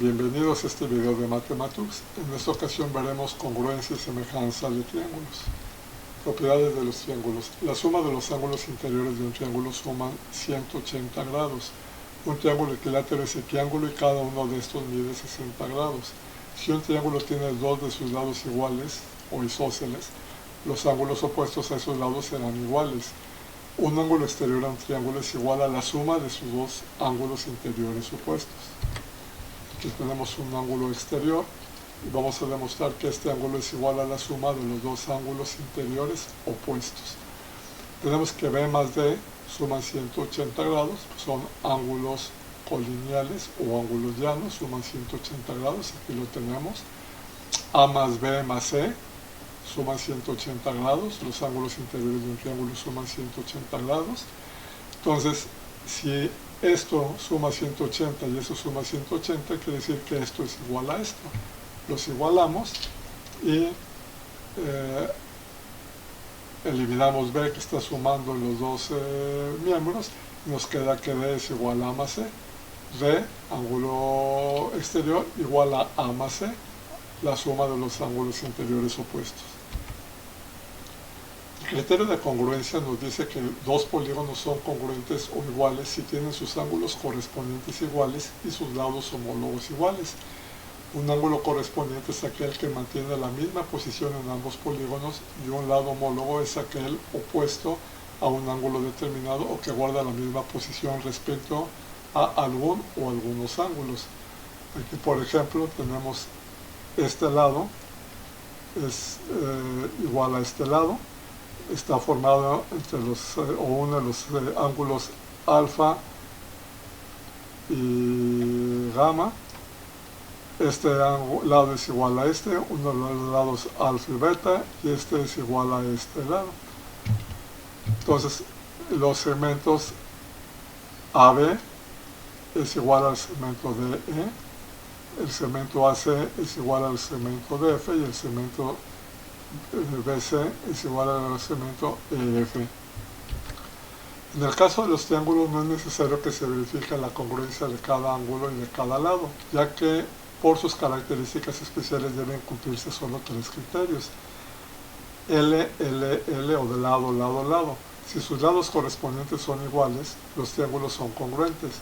Bienvenidos a este video de Mathematux. En esta ocasión veremos congruencia y semejanza de triángulos. Propiedades de los triángulos. La suma de los ángulos interiores de un triángulo suman 180 grados. Un triángulo equilátero es equiángulo y cada uno de estos mide 60 grados. Si un triángulo tiene dos de sus lados iguales o isósceles, los ángulos opuestos a esos lados serán iguales. Un ángulo exterior a un triángulo es igual a la suma de sus dos ángulos interiores opuestos. Aquí tenemos un ángulo exterior y vamos a demostrar que este ángulo es igual a la suma de los dos ángulos interiores opuestos. Tenemos que B más D suman 180 grados, son ángulos colineales o ángulos llanos, suman 180 grados, aquí lo tenemos. A más B más C suman 180 grados, los ángulos interiores de un triángulo suman 180 grados. Entonces, si esto suma 180 y eso suma 180, quiere decir que esto es igual a esto. Los igualamos y eliminamos B, que está sumando los dos miembros, y nos queda que D es igual a A más C. D, ángulo exterior, igual a A más C, la suma de los ángulos interiores opuestos. El criterio de congruencia nos dice que dos polígonos son congruentes o iguales si tienen sus ángulos correspondientes iguales y sus lados homólogos iguales. Un ángulo correspondiente es aquel que mantiene la misma posición en ambos polígonos y un lado homólogo es aquel opuesto a un ángulo determinado o que guarda la misma posición respecto a algún o algunos ángulos. Aquí, por ejemplo, tenemos este lado es igual a este lado. Está formado entre uno de los ángulos alfa y gamma. Este lado es igual a este, uno de los lados alfa y beta, y este es igual a este lado. Entonces, los segmentos AB es igual al segmento DE, el segmento AC es igual al segmento DF y el segmento BC es igual al segmento EF. En el caso de los triángulos no es necesario que se verifique la congruencia de cada ángulo y de cada lado, ya que por sus características especiales deben cumplirse solo tres criterios: L, L, L o de lado, lado, lado. Si sus lados correspondientes son iguales, los triángulos son congruentes.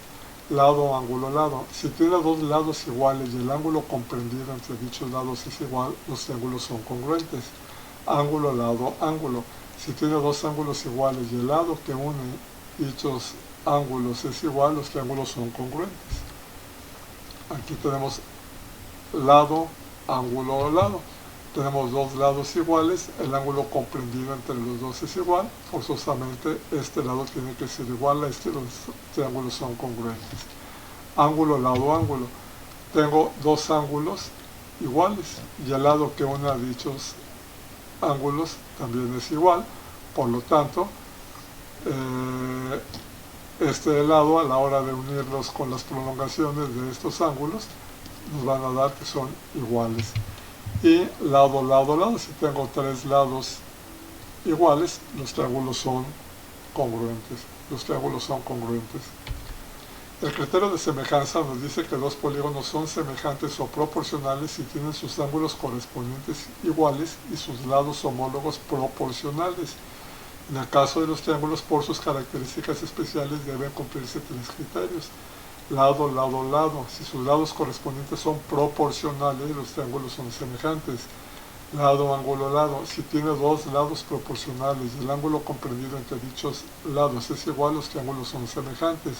Lado, ángulo, lado. Si tiene dos lados iguales y el ángulo comprendido entre dichos lados es igual, los triángulos son congruentes. Ángulo, lado, ángulo. Si tiene dos ángulos iguales y el lado que une dichos ángulos es igual, los triángulos son congruentes. Aquí tenemos lado, ángulo, lado. Tenemos dos lados iguales, el ángulo comprendido entre los dos es igual, forzosamente este lado tiene que ser igual a este, los triángulos son congruentes. Ángulo, lado, ángulo. Tengo dos ángulos iguales y el lado que une a dichos ángulos también es igual, por lo tanto, este lado a la hora de unirlos con las prolongaciones de estos ángulos nos van a dar que son iguales. Y lado, lado, lado, si tengo tres lados iguales, los triángulos son congruentes. Los triángulos son congruentes. El criterio de semejanza nos dice que dos polígonos son semejantes o proporcionales si tienen sus ángulos correspondientes iguales y sus lados homólogos proporcionales. En el caso de los triángulos, por sus características especiales, deben cumplirse tres criterios: lado, lado, lado. Si sus lados correspondientes son proporcionales, los triángulos son semejantes. Lado, ángulo, lado. Si tiene dos lados proporcionales y el ángulo comprendido entre dichos lados es igual, los triángulos son semejantes.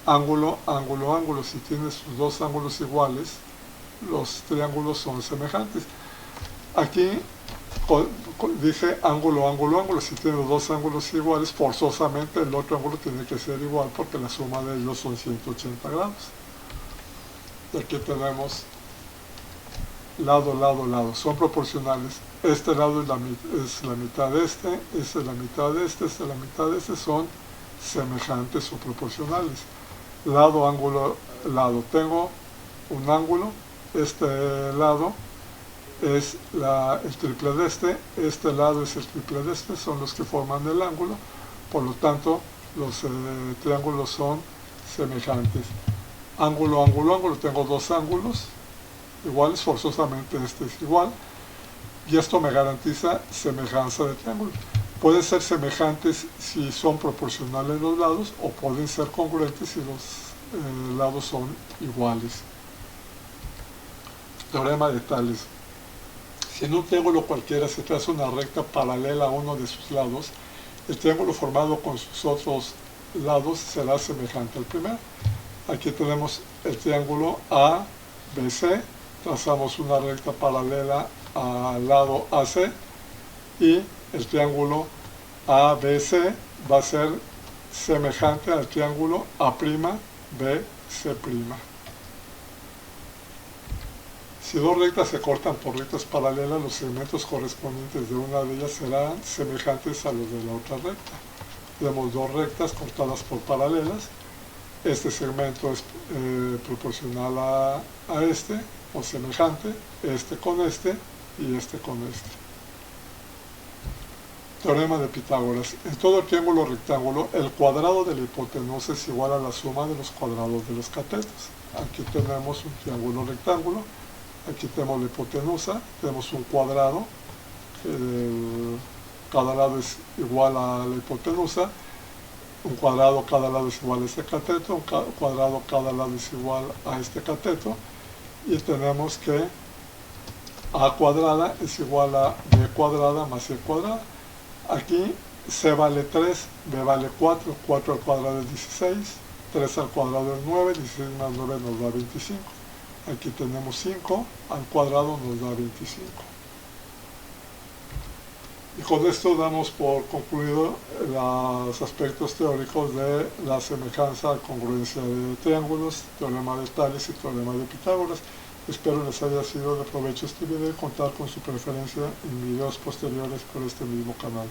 Ángulo, ángulo, ángulo. Si tiene sus dos ángulos iguales, los triángulos son semejantes. Aquí dije ángulo, ángulo, ángulo. Si tiene dos ángulos iguales, forzosamente el otro ángulo tiene que ser igual porque la suma de ellos son 180 grados. Y aquí tenemos lado, lado, lado. Son proporcionales. Este lado es la mitad de este, esta es la mitad de este, esta es la mitad de este. Son semejantes o proporcionales. Lado, ángulo, lado. Tengo un ángulo, este lado es el triple de este lado es el triple de este, son los que forman el ángulo, por lo tanto los triángulos son semejantes. ángulo, ángulo, ángulo, tengo dos ángulos iguales, forzosamente este es igual, y esto me garantiza semejanza de triángulo. Pueden ser semejantes si son proporcionales los lados, o pueden ser congruentes si los lados son iguales. Teorema de Tales. Si en un triángulo cualquiera se traza una recta paralela a uno de sus lados, el triángulo formado con sus otros lados será semejante al primero. Aquí tenemos el triángulo ABC, trazamos una recta paralela al lado AC, y el triángulo ABC va a ser semejante al triángulo A'BC'. Si dos rectas se cortan por rectas paralelas, los segmentos correspondientes de una de ellas serán semejantes a los de la otra recta. Tenemos dos rectas cortadas por paralelas. Este segmento es proporcional a este, o semejante, este con este y este con este. Teorema de Pitágoras. En todo triángulo rectángulo, el cuadrado de la hipotenusa es igual a la suma de los cuadrados de los catetos. Aquí tenemos un triángulo rectángulo, aquí tenemos la hipotenusa, tenemos un cuadrado, cada lado es igual a la hipotenusa, un cuadrado cada lado es igual a este cateto, un cuadrado cada lado es igual a este cateto, y tenemos que a cuadrada es igual a b cuadrada más c cuadrada. Aquí c vale 3, b vale 4, 4 al cuadrado es 16, 3 al cuadrado es 9, 16 más 9 nos da 25. Aquí tenemos 5, al cuadrado nos da 25. Y con esto damos por concluido los aspectos teóricos de la semejanza, congruencia de triángulos, teorema de Tales y teorema de Pitágoras. Espero les haya sido de provecho este video y contar con su preferencia en videos posteriores por este mismo canal.